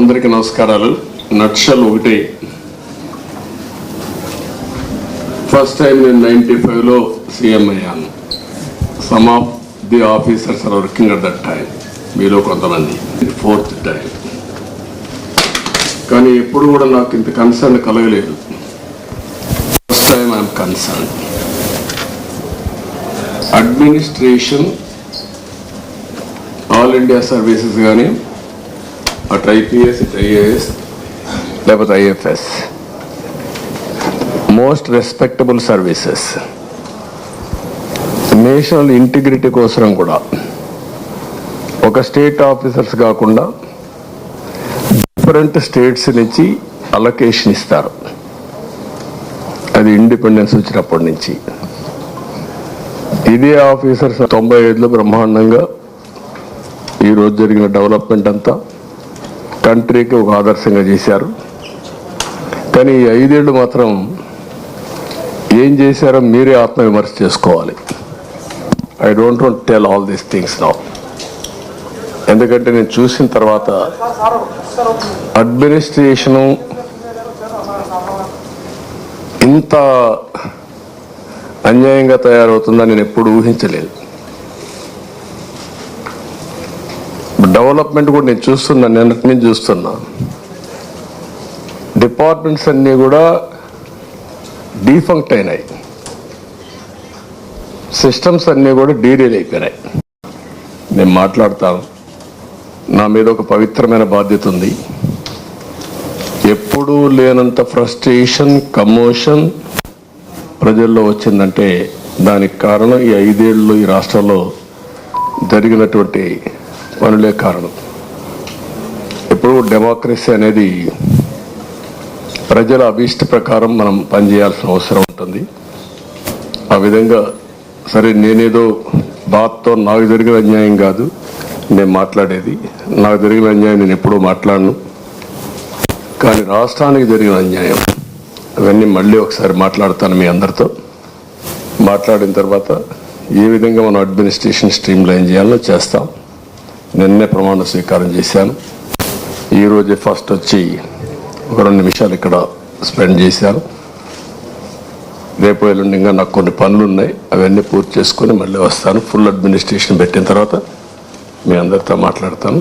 అందరికీ నమస్కారాలు. నక్షల్ ఒకటి ఫస్ట్ టైం నేను 95లో సీఎం అయ్యాను. Some of the officers are working at that time. మీలో కొంతమంది 4th టైం. కానీ ఎప్పుడు కూడా నాకు ఇంత కన్సర్న్ కలగలేదు. First time I'm concern. Administration all India services కానీ అటు ఐపీఎస్ ఇటు ఐఏఎస్ లేకపోతే IFS most respectable services. National integrity కోసం కూడా ఒక స్టేట్ ఆఫీసర్స్ కాకుండా డిఫరెంట్ స్టేట్స్ నుంచి అలొకేషన్ ఇస్తారు. అది ఇండిపెండెన్స్ వచ్చినప్పటి నుంచి. ఇదే ఆఫీసర్స్ 95లో బ్రహ్మాండంగా ఈరోజు జరిగిన డెవలప్మెంట్ అంతా కంట్రీకి ఒక ఆదర్శంగా చేశారు. కానీ ఈ 5 ఏళ్ళు మాత్రం ఏం చేశారో మీరే ఆత్మవిమర్శ చేసుకోవాలి. I don't want tell all these things now. ఎందుకంటే నేను చూసిన తర్వాత అడ్మినిస్ట్రేషను ఇంత అన్యాయంగా తయారవుతుందని నేను ఎప్పుడు ఊహించలేదు. డెవలప్మెంట్ కూడా నేను చూస్తున్నాను, నిన్నటి నుంచి చూస్తున్నా. డిపార్ట్మెంట్స్ అన్నీ కూడా డీఫంక్ట్ అయినాయి. సిస్టమ్స్ అన్నీ కూడా డీరేల్ అయిపోయినాయి. నేను మాట్లాడతాను. నా మీద ఒక పవిత్రమైన బాధ్యత ఉంది. ఎప్పుడూ లేనంత ఫ్రస్ట్రేషన్, కమోషన్ ప్రజల్లో వచ్చిందంటే దానికి కారణం ఈ 5 ఏళ్ళు ఈ రాష్ట్రంలో జరిగినటువంటి పనులే కారణం. ఇప్పుడు డెమోక్రసీ అనేది ప్రజల అభీష్ట ప్రకారం మనం పనిచేయాల్సిన అవసరం ఉంటుంది. ఆ విధంగా సరే, నేనేదో బాధతో నాకు జరిగిన అన్యాయం కాదు నేను మాట్లాడేది. నాకు జరిగిన అన్యాయం నేను ఎప్పుడూ మాట్లాడను. కానీ రాష్ట్రానికి జరిగిన అన్యాయం అవన్నీ మళ్ళీ ఒకసారి మాట్లాడతాను మీ అందరితో. మాట్లాడిన తర్వాత ఏ విధంగా మనం అడ్మినిస్ట్రేషన్ స్ట్రీమ్ లైన్ చేయాలో చేస్తాం. నిన్నే ప్రమాణ స్వీకారం చేశాను. ఈరోజే ఫస్ట్ వచ్చి ఒక 2 నిమిషాలు ఇక్కడ స్పెండ్ చేశాను. రేపు ఎల్లుండి ఇంకా నాకు కొన్ని పనులు ఉన్నాయి, అవన్నీ పూర్తి చేసుకొని మళ్ళీ వస్తాను. ఫుల్ అడ్మినిస్ట్రేషన్ పెట్టిన తర్వాత మీ అందరితో మాట్లాడతాను.